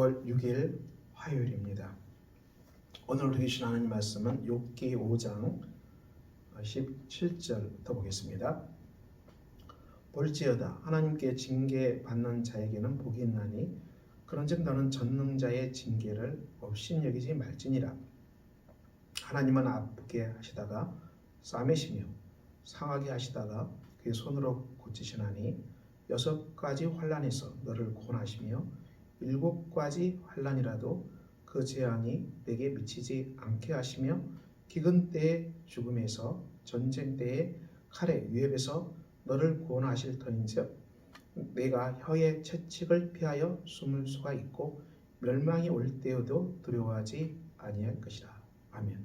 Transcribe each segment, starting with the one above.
6월 6일 화요일입니다. 오늘 우리 주신 하나님 말씀은 욥기 5장 17절부터 보겠습니다. 볼지어다 하나님께 징계받는 자에게는 복이 있나니 그런즉 너는 전능자의 징계를 업신여기지 말지니라. 하나님은 아프게 하시다가 싸매시며 상하게 하시다가 그의 손으로 고치시나니 6가지 환난에서 너를 구원하시며 7가지 환난이라도 그 재앙이 내게 미치지 않게 하시며 기근 때의 죽음에서 전쟁 때의 칼의 위협에서 너를 구원하실 터인즉 내가 혀의 채찍을 피하여 숨을 수가 있고 멸망이 올 때에도 두려워하지 아니할 것이라. 아멘.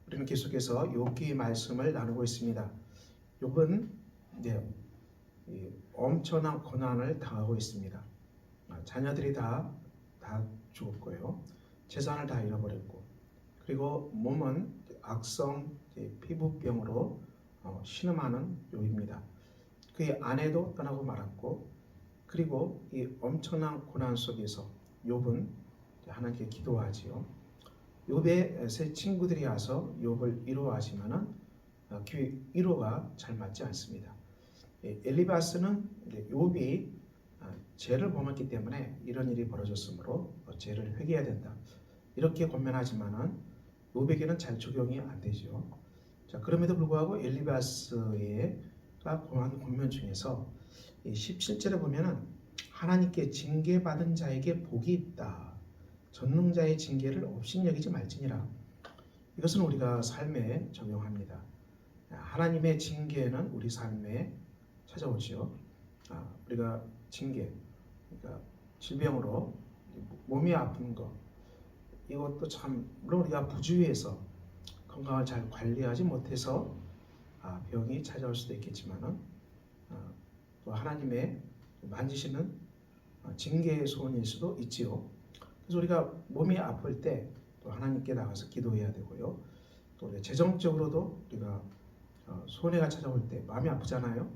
우리는 계속해서 욥기의 말씀을 나누고 있습니다. 욥은 엄청난 고난을 당하고 있습니다. 자녀들이 다 죽었고요. 재산을 다 잃어버렸고, 그리고 몸은 악성 피부병으로 신음하는 욥입니다. 그의 아내도 떠나고 말았고, 그리고 이 엄청난 고난 속에서 욥은 하나님께 기도하지요. 욥의 세 친구들이 와서 욥을 위로하지만은 그 위로가 잘 맞지 않습니다. 엘리바스는 욥이 죄를 범했기 때문에 이런 일이 벌어졌으므로 죄를 회개해야 된다, 이렇게 권면하지만은 욥에게는 잘 적용이 안 되죠. 자, 그럼에도 불구하고 엘리바스가 권면 중에서 17절에 보면은 하나님께 징계받은 자에게 복이 있다, 전능자의 징계를 업신여기지 말지니라. 이것은 우리가 삶에 적용합니다. 하나님의 징계는 우리 삶에 찾아오지요. 우리가 징계, 그러니까 질병으로 몸이 아픈 것, 이것도 참 물론 우리가 부주의해서 건강을 잘 관리하지 못해서 병이 찾아올 수도 있겠지만은 또 하나님의 만지시는 징계의 소원일 수도 있지요. 그래서 우리가 몸이 아플 때 또 하나님께 나가서 기도해야 되고요. 또 우리가 재정적으로도 우리가 손해가 찾아올 때 마음이 아프잖아요.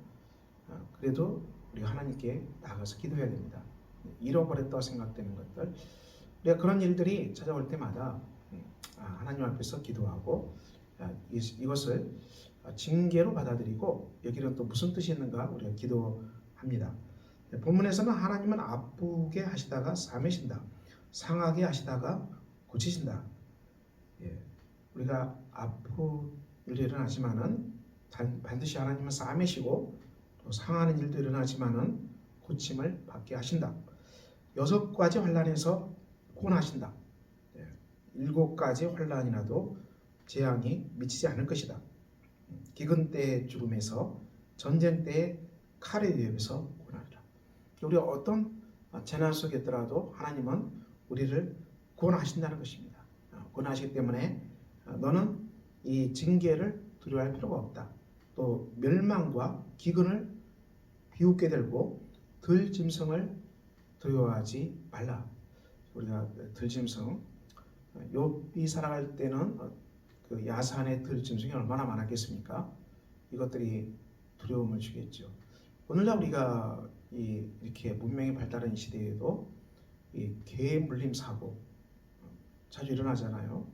그래도 우리가 하나님께 나가서 기도해야 됩니다. 잃어버렸다고 생각되는 것들, 우리가 그런 일들이 찾아올 때마다 하나님 앞에서 기도하고 이것을 징계로 받아들이고 여기는 또 무슨 뜻이 있는가 우리가 기도합니다. 본문에서는 하나님은 아프게 하시다가 싸매신다, 상하게 하시다가 고치신다. 우리가 아픈 일이 일어나지만은 반드시 하나님은 싸매시고 또 상하는 일도 일어나지만은 고침을 받게 하신다. 6가지 환난에서 구원하신다. 7가지 환난이라도 재앙이 미치지 않을 것이다. 기근 때의 죽음에서 전쟁 때의 칼의 위협에서 구원하리라. 우리가 어떤 재난 속에 있더라도 하나님은 우리를 구원하신다는 것입니다. 구원하시기 때문에 너는 이 징계를 두려워할 필요가 없다. 또 멸망과 기근을 비웃게 되고 들짐승을 두려워하지 말라. 우리가 들짐승, 욥이 살아갈 때는 그 야산의 들짐승이 얼마나 많았겠습니까? 이것들이 두려움을 주겠죠. 오늘날 우리가 이렇게 문명이 발달한 이 시대에도 이 개 물림 사고 자주 일어나잖아요.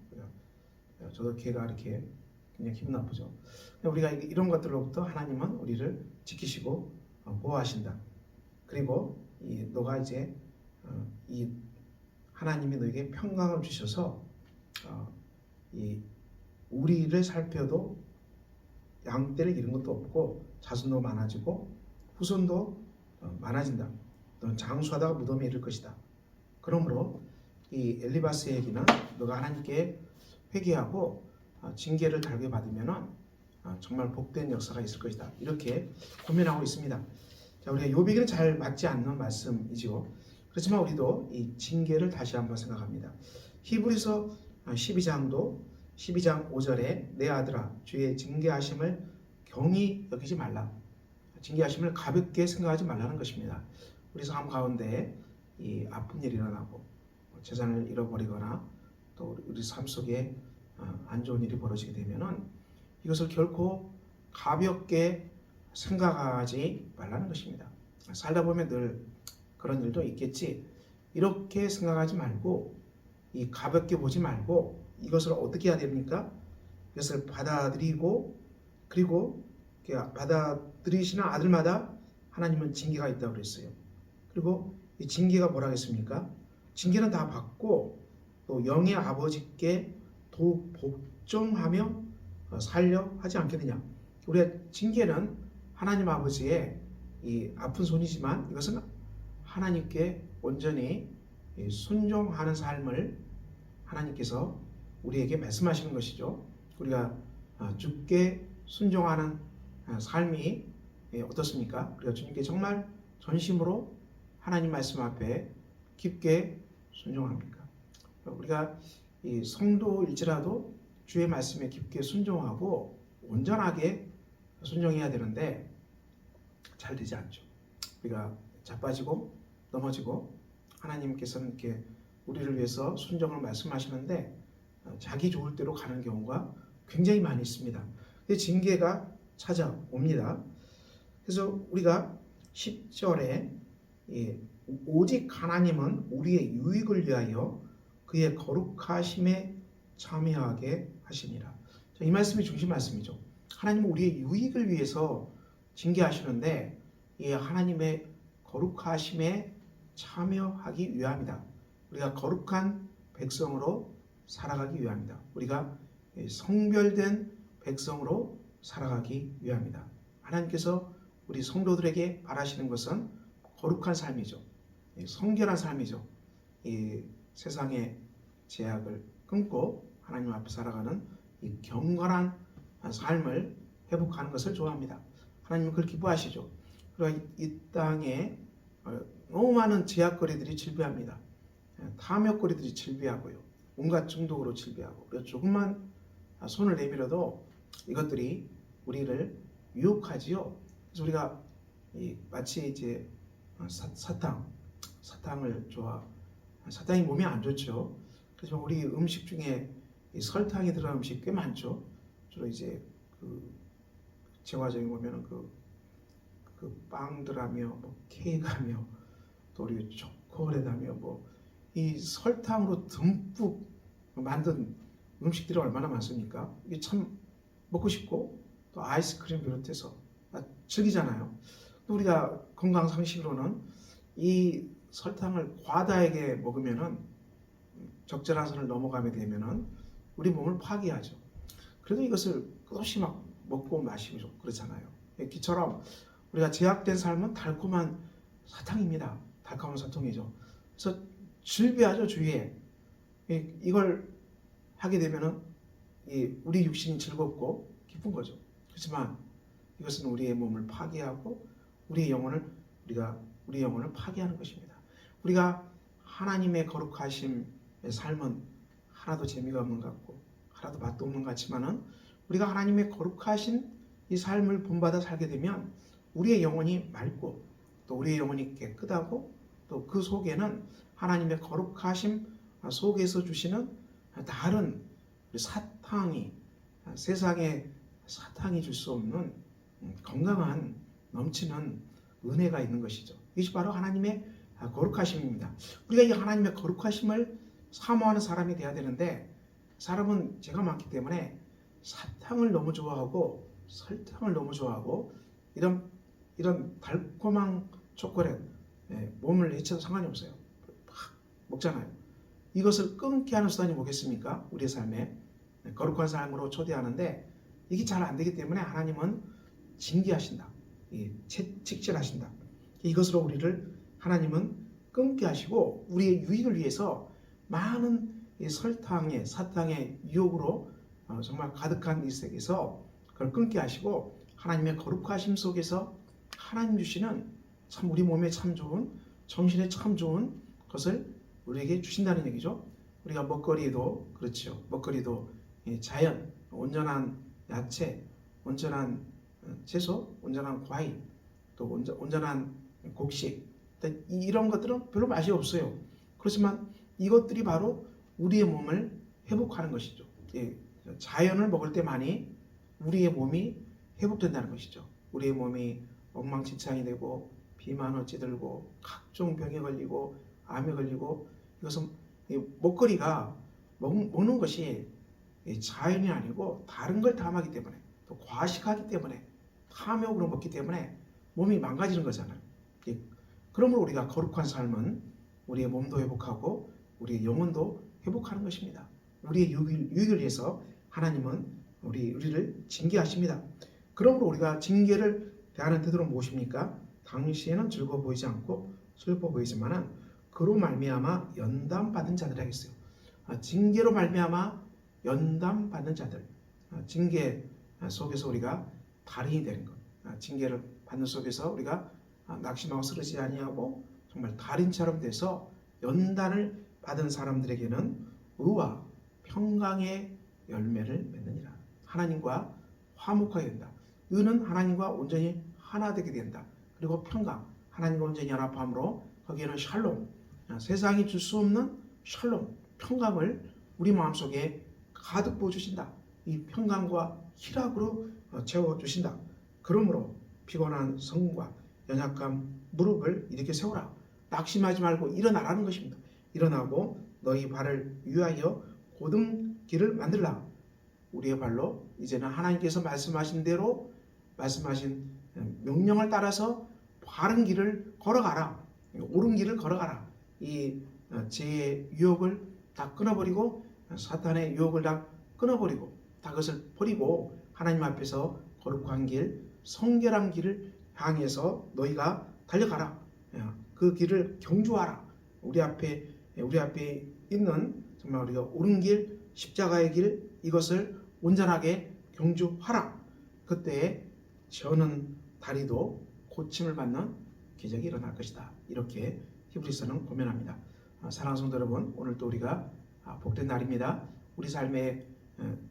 저도 개가 이렇게 그냥 기분 나쁘죠. 우리가 이런 것들로부터 하나님은 우리를 지키시고 보호하신다. 그리고 너가 이제 이 하나님이 너에게 평강을 주셔서 우리를 살펴도 양떼를 잃은 것도 없고 자손도 많아지고 후손도 많아진다. 너는 장수하다가 무덤에 이를 것이다. 그러므로 이 엘리바스의 얘기는 너가 하나님께 회개하고 징계를 달게 받으면은 정말 복된 역사가 있을 것이다, 이렇게 고민하고 있습니다. 자, 우리가 욥에게는 잘 맞지 않는 말씀이지요. 그렇지만 우리도 이 징계를 다시 한번 생각합니다. 히브리서 12장 5절에 내 아들아 주의 징계하심을 경히 여기지 말라. 징계하심을 가볍게 생각하지 말라는 것입니다. 우리 삶 가운데 이 아픈 일이 일어나고 재산을 잃어버리거나 또 우리 삶 속에 안 좋은 일이 벌어지게 되면은 이것을 결코 가볍게 생각하지 말라는 것입니다. 살다 보면 늘 그런 일도 있겠지. 이렇게 생각하지 말고 이 가볍게 보지 말고 이것을 어떻게 해야 됩니까? 이것을 받아들이고 그리고 받아들이시는 아들마다 하나님은 징계가 있다고 그랬어요. 그리고 이 징계가 뭐라 했습니까? 징계는 다 받고 또 영의 아버지께 더욱 복종하며 살려 하지 않겠느냐. 우리가 징계는 하나님 아버지의 이 아픈 손이지만 이것은 하나님께 온전히 순종하는 삶을 하나님께서 우리에게 말씀하시는 것이죠. 우리가 주께 순종하는 삶이 어떻습니까? 우리가 주님께 정말 전심으로 하나님 말씀 앞에 깊게 순종합니까? 우리가 이 성도일지라도 주의 말씀에 깊게 순종하고 온전하게 순종해야 되는데 잘 되지 않죠. 우리가 자빠지고 넘어지고 하나님께서는 이렇게 우리를 위해서 순종을 말씀하시는데 자기 좋을 대로 가는 경우가 굉장히 많이 있습니다. 징계가 찾아옵니다. 그래서 우리가 10절에 오직 하나님은 우리의 유익을 위하여 그의 거룩하심에 참여하게 하시니라. 이 말씀이 중심 말씀이죠. 하나님은 우리의 유익을 위해서 징계하시는데 하나님의 거룩하심에 참여하기 위함이다. 우리가 거룩한 백성으로 살아가기 위함이다. 우리가 성별된 백성으로 살아가기 위함이다. 하나님께서 우리 성도들에게 바라시는 것은 거룩한 삶이죠. 성결한 삶이죠. 이 세상의 제약을 끊고 하나님 앞에 살아가는 이 경건한 삶을 회복하는 것을 좋아합니다. 하나님은 그걸 기뻐하시죠. 그리고 이 땅에 너무 많은 제약거리들이 질비합니다. 탐욕거리들이 질비하고요. 온갖 중독으로 질비하고 그래서 조금만 손을 내밀어도 이것들이 우리를 유혹하지요. 그래서 우리가 마치 이제 사탕을 사탕이 몸에 안 좋죠. 그래서 우리 음식 중에 설탕이 들어간 음식 꽤 많죠. 주로 이제 제과점에 보면은 그 빵들하며 뭐 케이크하며 또 우리 초콜릿하며 이 설탕으로 듬뿍 만든 음식들이 얼마나 많습니까? 이게 참 먹고 싶고 또 아이스크림 비롯해서 즐기잖아요. 또 우리가 건강 상식으로는 이 설탕을 과다하게 먹으면은 적절한 선을 넘어가게 되면은 우리 몸을 파괴하죠. 그래도 이것을 끝없이 막 먹고 마시고 그렇잖아요. 기처럼 우리가 제약된 삶은 달콤한 사탕입니다. 달콤한 사탕이죠. 그래서 즐비하죠, 주위에. 이걸 하게 되면은 우리 육신이 즐겁고 기쁜 거죠. 그렇지만 이것은 우리의 몸을 파괴하고 우리의 영혼을 파괴하는 것입니다. 우리가 하나님의 거룩하심의 삶은 하나도 재미가 없는 것 같고 하나도 맛도 없는 것 같지만은 우리가 하나님의 거룩하신 이 삶을 본받아 살게 되면 우리의 영혼이 맑고 또 우리의 영혼이 깨끗하고 또 그 속에는 하나님의 거룩하심 속에서 주시는 다른 사탕이 세상에 사탕이 줄 수 없는 건강한 넘치는 은혜가 있는 것이죠. 이것이 바로 하나님의 거룩하심입니다. 우리가 이 하나님의 거룩하심을 사모하는 사람이 돼야 되는데 사람은 죄가 많기 때문에 사탕을 너무 좋아하고 설탕을 너무 좋아하고 이런 달콤한 초콜릿 몸을 해쳐도 상관이 없어요. 막 먹잖아요. 이것을 끊게 하는 수단이 뭐겠습니까? 우리의 삶에 거룩한 삶으로 초대하는데 이게 잘 안 되기 때문에 하나님은 징계하신다. 책질하신다. 이것으로 우리를 하나님은 끊게 하시고 우리의 유익을 위해서 많은 사탕의 유혹으로 정말 가득한 이 세계에서 그걸 끊게 하시고 하나님의 거룩하심 속에서 하나님 주시는 참 우리 몸에 참 좋은 정신에 참 좋은 것을 우리에게 주신다는 얘기죠. 우리가 먹거리도 그렇죠. 먹거리도 자연, 온전한 야채, 온전한 채소, 온전한 과일, 또 온전한 곡식 이런 것들은 별로 맛이 없어요. 그렇지만 이것들이 바로 우리의 몸을 회복하는 것이죠. 자연을 먹을 때만이 우리의 몸이 회복된다는 것이죠. 우리의 몸이 엉망진창이 되고 비만 어찌 들고 각종 병에 걸리고 암에 걸리고 이것은 이 먹거리가 먹는 것이 자연이 아니고 다른 걸 탐하기 때문에 또 과식하기 때문에 탐욕으로 먹기 때문에 몸이 망가지는 거잖아요. 그러므로 우리가 거룩한 삶은 우리의 몸도 회복하고 우리의 영혼도 회복하는 것입니다. 우리의 유익을 위해서 하나님은 우리를 징계하십니다. 그러므로 우리가 징계를 대하는 태도는 무엇입니까? 당시에는 즐거워 보이지 않고 슬퍼 보이지만은 그로 말미암아 연단 받은 자들 하겠어요. 징계로 말미암아 연단 받는 자들, 징계 속에서 우리가 달인이 되는 것, 징계를 받는 속에서 우리가 낙심하고 쓰러지지 아니하고 정말 달인처럼 돼서 연단을 받은 사람들에게는 의와 평강의 열매를 맺느니라. 하나님과 화목하게 된다. 의는 하나님과 온전히 하나 되게 된다. 그리고 평강, 하나님과 온전히 연합함으로 거기에는 샬롬, 세상이 줄 수 없는 샬롬, 평강을 우리 마음속에 가득 부어주신다. 이 평강과 희락으로 채워주신다. 그러므로 피곤한 성과 연약한 무릎을 이렇게 세우라. 낙심하지 말고 일어나라는 것입니다. 일어나고 너희 발을 위하여 곧은 길을 만들라. 우리의 발로 이제는 하나님께서 말씀하신 대로 말씀하신 명령을 따라서 바른 길을 걸어가라. 옳은 길을 걸어가라. 이 죄의 유혹을 다 끊어버리고 사탄의 유혹을 다 끊어버리고 다 그것을 버리고 하나님 앞에서 거룩한 길, 성결한 길을 향해서 너희가 달려가라. 그 길을 경주하라. 우리 앞에 있는 정말 우리가 옳은 길, 십자가의 길, 이것을 온전하게 경주하라. 그때 저는 다리도 고침을 받는 기적이 일어날 것이다. 이렇게 히브리서는 고면합니다. 사랑하는 성도 여러분, 오늘 또 우리가 복된 날입니다. 우리 삶에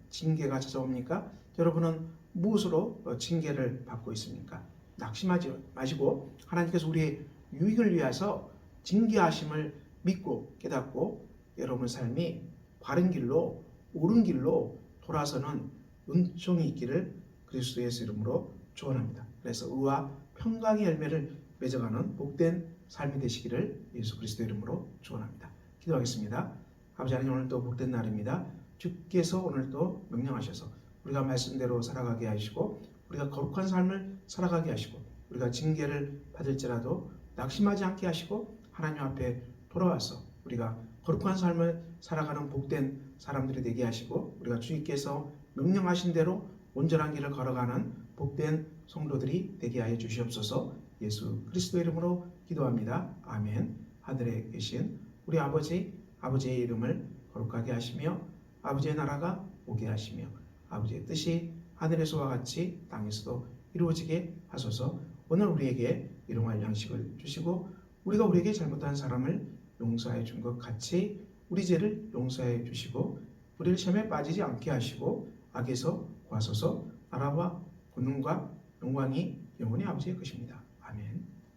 징계가 찾아옵니까? 여러분은 무엇으로 징계를 받고 있습니까? 낙심하지 마시고 하나님께서 우리의 유익을 위해서 징계하심을 믿고 깨닫고 여러분 삶이 바른 길로 옳은 길로 돌아서는 은총이 있기를 그리스도 예수 이름으로 축원합니다. 그래서 의와 평강의 열매를 맺어가는 복된 삶이 되시기를 예수 그리스도 이름으로 축원합니다. 기도하겠습니다. 아버지 하나님, 오늘도 복된 날입니다. 주께서 오늘도 명령하셔서 우리가 말씀대로 살아가게 하시고 우리가 거룩한 삶을 살아가게 하시고 우리가 징계를 받을지라도 낙심하지 않게 하시고 하나님 앞에 돌아와서 우리가 거룩한 삶을 살아가는 복된 사람들이 되게 하시고 우리가 주님께서 명령하신 대로 온전한 길을 걸어가는 복된 성도들이 되게 하여 주시옵소서. 예수 그리스도 이름으로 기도합니다. 아멘. 하늘에 계신 우리 아버지의 이름을 거룩하게 하시며 아버지의 나라가 오게 하시며 아버지의 뜻이 하늘에서와 같이 땅에서도 이루어지게 하소서. 오늘 우리에게 일용할 양식을 주시고 우리가 우리에게 잘못한 사람을 용서해 준 것 같이 우리 죄를 용서해 주시고 우리를 시험에 빠지지 않게 하시고 악에서 구하소서. 나라와 권능과 영광이 영원히 아버지의 것입니다. 아멘.